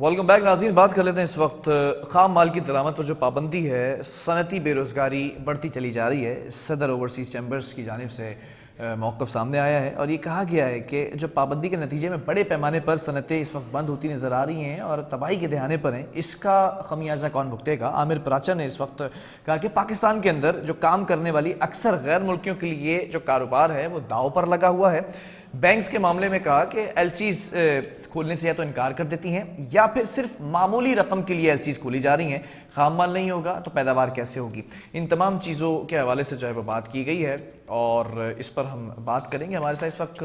Welcome back नाज़रीन। बात कर लेते हैं इस वक्त खाम माल की दरामद पर जो पाबंदी है, सनती बेरोज़गारी बढ़ती चली जा रही है। सदर ओवरसीज़ चैम्बर्स की जानिब से मौक़िफ़ सामने आया है और ये कहा गया है कि जो पाबंदी के नतीजे में बड़े पैमाने पर सनतें इस वक्त बंद होती नज़र आ रही हैं और तबाही के दहाने पर हैं, इसका खमियाजा कौन भुगतेगा। आमिर प्राचा ने इस वक्त कहा कि पाकिस्तान के अंदर जो काम करने वाली अक्सर गैर मुल्कियों के लिए जो कारोबार है वो दाव पर लगा हुआ है। बैंक्स के मामले में कहा कि एलसीज खोलने से या तो इनकार कर देती हैं या फिर सिर्फ मामूली रकम के लिए एलसीज खोली जा रही हैं। खाम माल नहीं होगा तो पैदावार कैसे होगी। इन तमाम चीज़ों के हवाले से जो है वो बात की गई है और इस पर हम बात करेंगे। हमारे साथ इस वक्त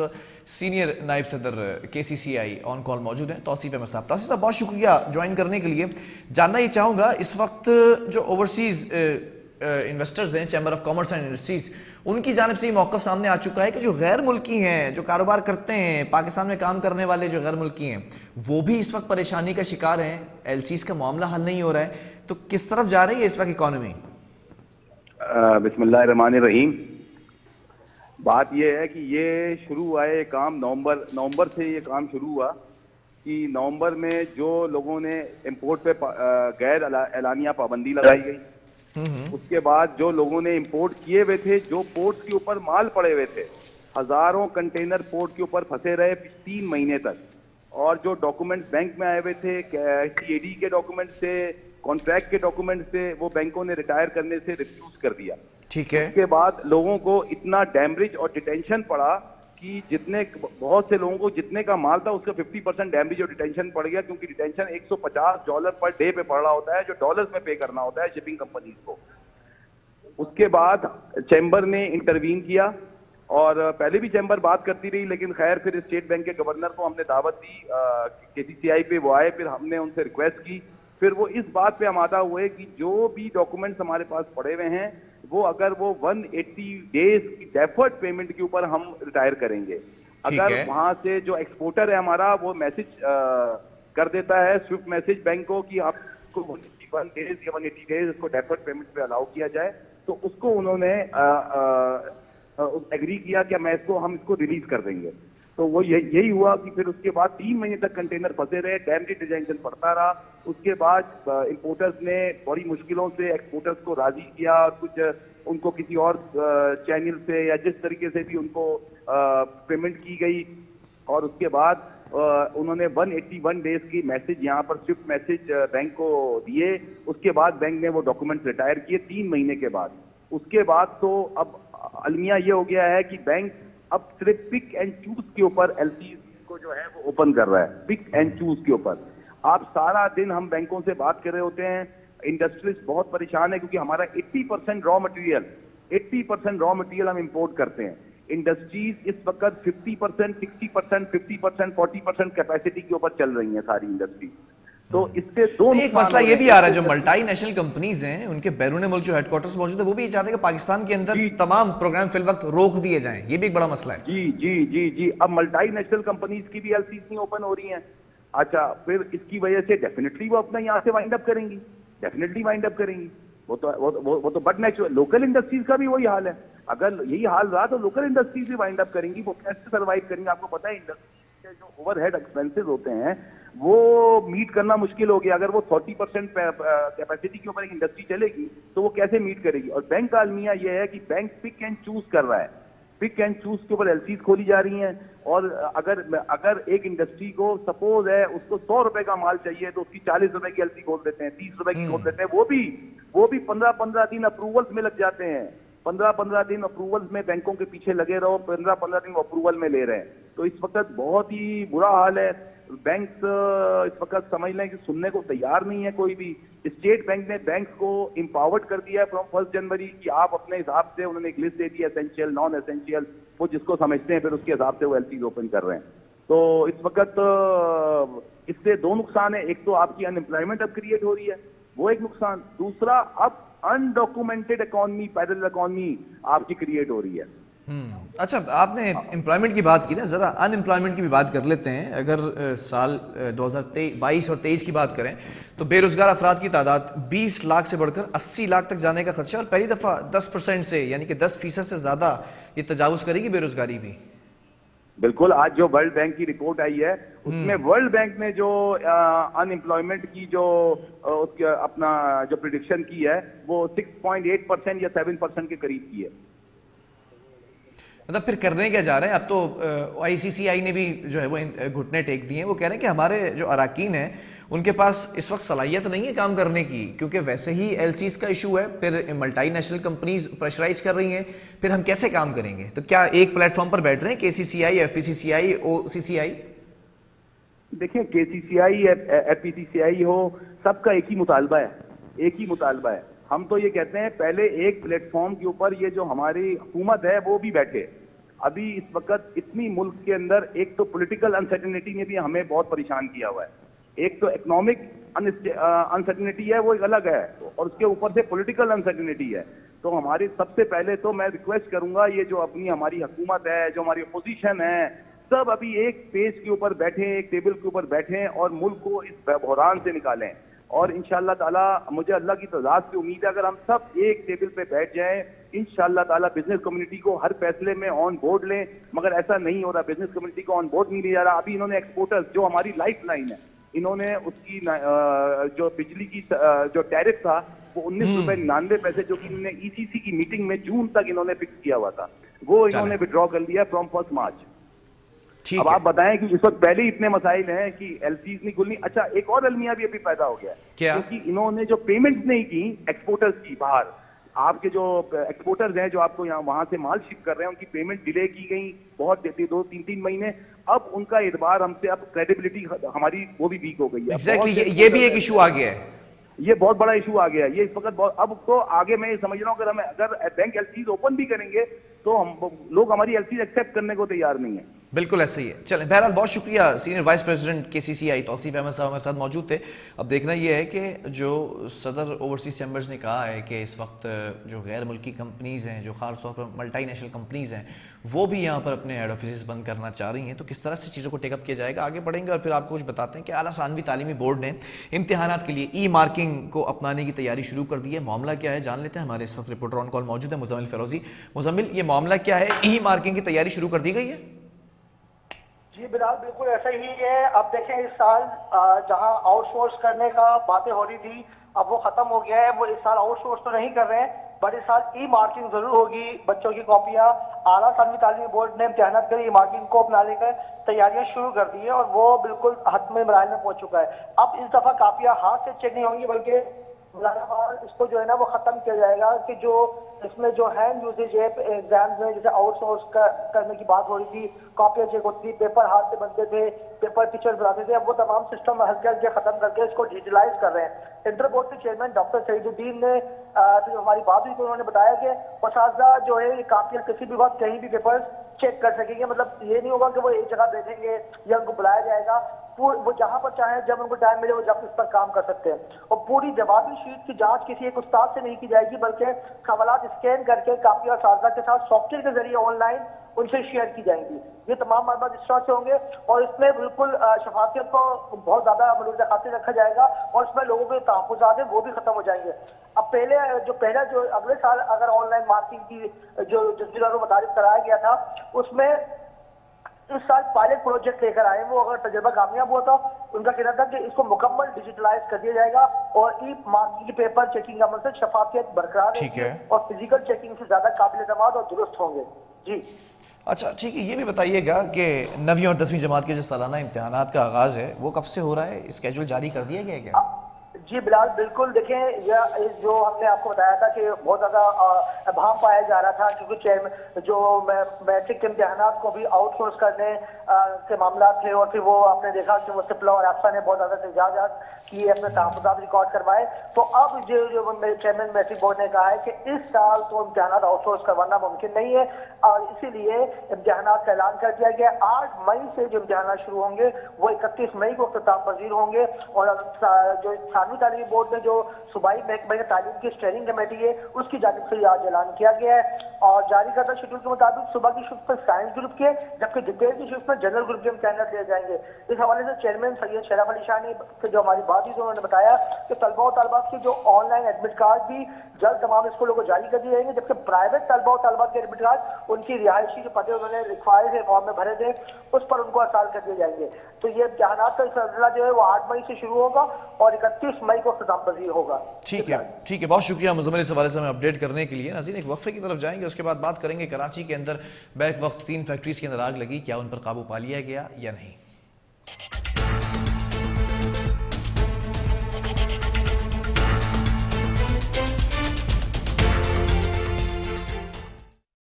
सीनियर नायब सदर KCCI ऑन कॉल मौजूद हैं, तौसीफ अहमद साहब। तौसीफ साहब, बहुत शुक्रिया ज्वाइन करने के लिए। जानना ये चाहूँगा, इस वक्त जो ओवरसीज़ इन्वेस्टर्स हैं, chamber of commerce and industries, उनकी जानिब से ये मौक़िफ़ सामने आ चुका है कि जो गैर मुल्की हैं, जो कारोबार करते हैं, पाकिस्तान में काम करने वाले जो गैर मुल्की हैं, वो भी इस वक्त परेशानी का शिकार हैं। एलसीज का मामला हल नहीं हो रहा है, तो किस तरफ जा रही है इस वक्त इकॉनमी? बिस्मिल्लाहिर्रहमानिर्रहीम। बात यह है कि ये शुरू हुआ है काम नवंबर से ये काम शुरू हुआ कि नवंबर में जो लोगों ने इंपोर्ट पे गैर एलानिया पाबंदी लगाई गई, उसके बाद जो लोगों ने इंपोर्ट किए हुए थे, जो पोर्ट के ऊपर माल पड़े हुए थे, हजारों कंटेनर पोर्ट के ऊपर फंसे रहे 3 महीने तक, और जो डॉक्यूमेंट्स बैंक में आए हुए थे, TAD के डॉक्यूमेंट्स थे, कॉन्ट्रैक्ट के डॉक्यूमेंट्स थे, वो बैंकों ने रिटायर करने से रिफ्यूज कर दिया। ठीक है। उसके बाद लोगों को इतना डैमेज और डिटेंशन पड़ा कि बहुत से लोगों को जितने का माल था उसका 50% डैमेज और डिटेंशन पड़ गया, क्योंकि डिटेंशन $150 पर डे पे पड़ रहा होता है, जो डॉलर्स में पे करना होता है शिपिंग कंपनीज को। उसके बाद चैम्बर ने इंटरवीन किया और पहले भी चैम्बर बात करती रही, लेकिन खैर फिर स्टेट बैंक के गवर्नर को हमने दावत दी, KCCI पे वो आए, फिर हमने उनसे रिक्वेस्ट की, फिर वो इस बात पे आमादा हुए कि जो भी डॉक्यूमेंट्स हमारे पास पड़े हुए हैं वो अगर वो 180 डेज की डेफर्ड पेमेंट के ऊपर हम रिटायर करेंगे। अगर वहां से जो एक्सपोर्टर है हमारा वो मैसेज कर देता है स्विफ्ट मैसेज बैंक को कि आपको 181 डेज या 180 डेज उसको डेफर्ड पेमेंट पे अलाउ किया जाए, तो उसको उन्होंने एग्री किया कि हम इसको रिलीज कर देंगे। तो वो यही हुआ कि फिर उसके बाद 3 महीने तक कंटेनर फंसे रहे, डैमेज डिटेंशन पड़ता रहा। उसके बाद इंपोर्टर्स ने बड़ी मुश्किलों से एक्सपोर्टर्स को राजी किया, कुछ उनको किसी और चैनल से या जिस तरीके से भी उनको पेमेंट की गई, और उसके बाद उन्होंने 181 डेज की मैसेज यहाँ पर स्विफ्ट मैसेज बैंक को दिए। उसके बाद बैंक ने वो डॉक्यूमेंट रिटायर किए 3 महीने के बाद। उसके बाद तो अब अलमिया ये हो गया है कि बैंक अब सिर्फ पिक एंड चूज के ऊपर एलसीज को जो है वो ओपन कर रहा है, पिक एंड चूज के ऊपर। आप सारा दिन हम बैंकों से बात कर रहे होते हैं, इंडस्ट्रीज बहुत परेशान है क्योंकि हमारा 80% रॉ मटेरियल हम इंपोर्ट करते हैं। इंडस्ट्रीज इस वक्त 50%, 60%, 50%, 40% कैपेसिटी के ऊपर चल रही हैं सारी इंडस्ट्री। तो इससे एक मसला ये भी आ रहा है, जो मल्टी नेशनल कंपनीज हैं उनके बैरून मुल्क जो हेडक्वार्टर्स मौजूद है, वो भी चाहते हैं कि पाकिस्तान के अंदर तमाम प्रोग्राम फिल वक्त रोक दिए जाएं। ये भी एक बड़ा मसला है। जी। अब मल्टी नेशनल कंपनीज की भी एलसीज नहीं ओपन हो रही हैं। अच्छा, फिर इसकी वजह से डेफिनेटली वो अपना यहाँ से वाइंड अप करेंगी, वो तो बट नेचुरल। लोकल इंडस्ट्रीज का भी वही हाल है। अगर यही हाल रहा तो लोकल इंडस्ट्रीज भी वाइंड अप करेंगी। वो कैसे सर्वाइव करेंगे? आपको पता है इंडस्ट्री के जो ओवरहेड एक्सपेंसेस होते हैं वो मीट करना मुश्किल हो गया। अगर वो 40% कैपेसिटी के ऊपर एक इंडस्ट्री चलेगी तो वो कैसे मीट करेगी? और बैंक का अलमिया यह है कि बैंक पिक एंड चूज कर रहा है, पिक एंड चूज के ऊपर एलसीज खोली जा रही हैं। और अगर एक इंडस्ट्री को सपोज है उसको 100 रुपए का माल चाहिए तो उसकी 40 रुपए की एलसी खोल देते हैं, 30 रुपए की खोल देते हैं। वो भी 15-15 दिन अप्रूवल्स में लग जाते हैं। 15-15 दिन अप्रूवल्स में बैंकों के पीछे लगे रहो, 15-15 दिन अप्रूवल में ले रहे हैं। तो इस वक्त बहुत ही बुरा हाल है। बैंक्स इस वक्त समझ लें कि सुनने को तैयार नहीं है कोई भी। स्टेट बैंक ने बैंक्स को एम्पावर्ड कर दिया है फ्रॉम 1 जनवरी कि आप अपने हिसाब से, उन्होंने एक लिस्ट दे दी एसेंशियल, नॉन एसेंशियल, वो जिसको समझते हैं फिर उसके हिसाब से वो एलसीज ओपन कर रहे हैं। तो इस वक्त इससे 2 नुकसान है। एक तो आपकी अनएम्प्लॉयमेंट अब क्रिएट हो रही है, वो एक नुकसान। दूसरा, अब अनडॉक्यूमेंटेड इकॉनमी, पैरेलल इकॉनमी आपकी क्रिएट हो रही है। अच्छा, आपने एम्प्लॉयमेंट की बात की ना, जरा अनएम्प्लॉयमेंट की भी बात कर लेते हैं। अगर साल 2022 और 23 की बात करें तो बेरोजगार अफराद की तादाद 20 लाख से बढ़कर 80 लाख तक जाने का खदशा, और पहली दफा 10% से यानी कि 10% से ज्यादा ये तजावुज करेगी बेरोजगारी भी। बिल्कुल, आज जो वर्ल्ड बैंक की रिपोर्ट आई है उसमें वर्ल्ड बैंक ने जो अनएम्प्लॉयमेंट की जो उसके अपना जो प्रिडिक्शन की है वो 6.8% या 7% के करीब की है। मतलब फिर करने क्या जा रहे हैं? अब तो आईसीसीआई ने भी जो है वो घुटने टेक दिए हैं। वो कह रहे हैं कि हमारे जो अराकीन हैं उनके पास इस वक्त सलाहियत नहीं है काम करने की, क्योंकि वैसे ही एलसीज का इशू है, फिर मल्टीनेशनल कंपनीज प्रेशराइज कर रही हैं, फिर हम कैसे काम करेंगे? तो क्या एक प्लेटफॉर्म पर बैठ रहे हैं केसीसीआई, एफपीसीसीआई, ओसीसीआई? देखिए, केसीसीआई एफपीसीसीआई हो, सबका एक ही मुतालबा है, एक ही मुतालबा है। हम तो ये कहते हैं पहले एक प्लेटफॉर्म के ऊपर ये जो हमारी हुकूमत है वो भी बैठे। अभी इस वक्त इतनी मुल्क के अंदर एक तो पॉलिटिकल अनसर्टेनिटी ने भी हमें बहुत परेशान किया हुआ है, एक तो इकोनॉमिक अनसर्टेनिटी है वो एक अलग है, और उसके ऊपर से पॉलिटिकल अनसर्टेनिटी है। तो हमारी सबसे पहले तो मैं रिक्वेस्ट करूंगा, ये जो अपनी हमारी हुकूमत है, जो हमारी अपोजिशन है, सब अभी एक पेज के ऊपर बैठे, एक टेबल के ऊपर बैठे और मुल्क को इस बहरान से निकालें। और इंशाअल्लाह ताला, मुझे अल्लाह की तज़ाद से उम्मीद है, अगर हम सब एक टेबल पे बैठ जाएं, इंशाअल्लाह ताला बिजनेस कम्युनिटी को हर फैसले में ऑन बोर्ड लें। मगर ऐसा नहीं हो रहा, बिजनेस कम्युनिटी को ऑन बोर्ड नहीं लिया जा रहा। अभी इन्होंने एक्सपोर्टर्स, जो हमारी लाइफ लाइन है, इन्होंने उसकी जो बिजली की जो टैरिफ था वो 19 रुपए 99 पैसे, जो कि इन्होंने ईसीसी की मीटिंग में जून तक इन्होंने फिक्स किया हुआ था, वो इन्होंने विड्रॉ कर लिया फ्रॉम 1 मार्च। अब आप बताएं कि इस वक्त पहले ही इतने मसाइल हैं कि एलसीज नहीं खुलनी। अच्छा, एक और अलमिया भी अभी पैदा हो गया है, क्योंकि इन्होंने जो पेमेंट नहीं की एक्सपोर्टर्स की, बाहर आपके जो एक्सपोर्टर्स हैं जो आपको यहाँ वहां से माल शिप कर रहे हैं, उनकी पेमेंट डिले की गई बहुत, 2-3 महीने। अब उनका एतबार हमसे, अब क्रेडिबिलिटी हमारी वो भी वीक हो गई है। एग्जैक्टली, ये भी एक इशू आ गया है, ये बहुत बड़ा इशू आ गया है ये इस वक्त बहुत। अब तो आगे मैं ये समझ रहा हूँ, अगर बैंक एलसीज ओपन भी करेंगे तो हम लोग हमारी एलसीज एक्सेप्ट करने को तैयार नहीं है। बिल्कुल ऐसा ही है। चलें, बहरहाल बहुत शुक्रिया। Senior vice president KCCI Tauseef Ahmed साहब हमारे साथ मौजूद थे। अब देखना यह है कि जो सदर ओवरसीज चैम्बर्स ने कहा है कि इस वक्त जो गैर मुल्की कंपनीज़ हैं, जो खास तौर पर मल्टीनेशनल कंपनीज़ हैं, वो भी यहाँ पर अपने हेड ऑफिस बंद करना चाह रही हैं, तो किस तरह से चीज़ों को टेकअप किया जाएगा, आगे बढ़ेंगे और फिर आपको कुछ बताते हैं कि आला सानवी तालीमी बोर्ड ने इम्तिहानात के लिए ई मार्किंग को अपनाने की तैयारी शुरू कर दी है। मामला क्या है जान लेते हैं। हमारे इस वक्त रिपोर्टर ऑन कॉल मौजूद है मुजम्मिल फिरोजी। मुजम्मिल, ये मामला क्या है? ई मार्किंग की तैयारी शुरू कर दी गई है? जी बिलाल, बिल्कुल ऐसा ही है। अब देखें, इस साल जहां आउटसोर्स करने का बातें हो रही थी, अब वो खत्म हो गया है। वो इस साल आउटसोर्स तो नहीं कर रहे हैं, बट इस साल ई मार्किंग जरूर होगी। बच्चों की कॉपियां, आला सानवी तालीमी बोर्ड ने इम्तिहानात के लिए ई मार्किंग को अपनाने की तैयारियां शुरू कर दी है और वो बिल्कुल हतमी मराहल में पहुंच चुका है। अब इस दफा कापियां हाथ से चेक नहीं होंगी, बल्कि इसको जो है ना वो खत्म किया जाएगा कि जो इसमें जो हैंड यूजेज है एग्जाम्स में, जैसे आउटसोर्स करने की बात हो रही थी, कॉपियां चेक होती थी, पेपर हाथ से बनते थे, पेपर टीचर बनाते थे, अब वो तमाम सिस्टम हल्के हल्के खत्म करके इसको डिजिटलाइज कर रहे हैं। इंटर बोर्ड के चेयरमैन डॉक्टर सईदुद्दीन ने जो हमारी बात हुई तो उन्होंने बताया कि उस्ताद जो है कापियां किसी भी वक्त कहीं भी पेपर चेक कर सकेंगे। मतलब ये नहीं होगा कि वो एक जगह बैठेंगे या उनको बुलाया जाएगा, वो जहां पर चाहे जब उनको टाइम मिले वो जब इस पर काम कर सकते हैं। और पूरी जवाबी शीट की जांच किसी एक उस्ताद से नहीं की जाएगी, बल्कि सवालात स्कैन करके कापिया सारदा के साथ सॉफ्टवेयर के जरिए ऑनलाइन उनसे शेयर की जाएंगी। ये तमाम मालूमात इस तरह से होंगे और इसमें बिल्कुल शफाफियत को बहुत ज्यादा मलूज़ खातिर रखा जाएगा और इसमें लोगों के तहफ़्फ़ुज़ात हैं वो भी खत्म हो जाएंगे। अब पहले जो अगले साल अगर ऑनलाइन मार्किंग की जो जिला मुताबिक कराया गया था, उसमें इस साल पायलट प्रोजेक्ट लेकर आए, वो अगर तजुर्बा कामयाब हुआ था, उनका कहना था कि इसको मुकम्मल डिजिटलाइज कर दिया जाएगा और ई मार्किंग की पेपर चेकिंग का मतलब शफाफियत बरकरार रहेगी और फिजिकल चेकिंग से ज्यादा काबिल एतमाद और दुरुस्त होंगे। जी अच्छा, ठीक है, ये भी बताइएगा कि 9वीं और 10वीं जमात के जो सालाना इम्तिहानात का आगाज़ है वो कब से हो रहा है? स्केड्यूल जारी कर दिया गया है क्या? जी बिलाल, बिल्कुल। देखें, यह जो हमने आपको बताया था कि बहुत ज़्यादा भाव पाया जा रहा था, क्योंकि जो मैट्रिक के इम्तिहानात को भी आउटसोर्स करने के मामला थे और फिर वो आपने देखा कि वो सिप्ला और एप्सा ने बहुत ज़्यादा एहतजाज किए, अपने तहफ़्फ़ुज़ात रिकॉर्ड करवाए। तो अब जो चेयरमैन मैट्रिक बोर्ड ने कहा है कि इस साल तो इम्तिहानात आउटसोर्स करवाना मुमकिन नहीं है और इसीलिए इम्तिहानात का ऐलान कर दिया गया। 8 मई से जो इम्तिहानात शुरू होंगे वो 31 मई को इख्तिताम पजीर होंगे और जो सातवीं तालीमी बोर्ड में जो सूबाई महकमे तालीम की स्टेयरिंग कमेटी है उसकी जानिब से आज ऐलान किया गया है और जारी करदा शेड्यूल के मुताबिक सुबह की शिफ्ट में साइंस ग्रुप के जबकि दोपहर की शिफ्ट में जनरल ग्रुप के इम्तहान दिए जाएंगे। इस हवाले से चेयरमैन सैयद शराफ अली शाह ने जो हमारी बात हुई उन्होंने बताया कि तलबा और तलबात के जो ऑनलाइन एडमिट कार्ड भी जल्द तमाम स्कूलों को जारी कर दिए जाएंगे, जबकि प्राइवेट तलबा और तलबात के एडमिट कार्ड उनकी रिहायशी जो पते उन्होंने रिक्वायर्ड है फॉर्म में भरे थे उस पर उनको असाल कर दिए जाएंगे। तो ये इम्तहान का सिलसिला जो है वो 8 मई से शुरू होगा और 31 मई को इख्तिताम पजीर होगा। ठीक है, बहुत शुक्रिया मुज़म्मिल इस हवाले से हमें अपडेट करने के लिए। नाज़रीन, एक वक्फे की तरफ जाएंगे, उसके बाद बात करेंगे कराची के अंदर बैक वक्त 3 फैक्ट्रीज के अंदर आग लगी, क्या उन पर काबू पा लिया गया या नहीं।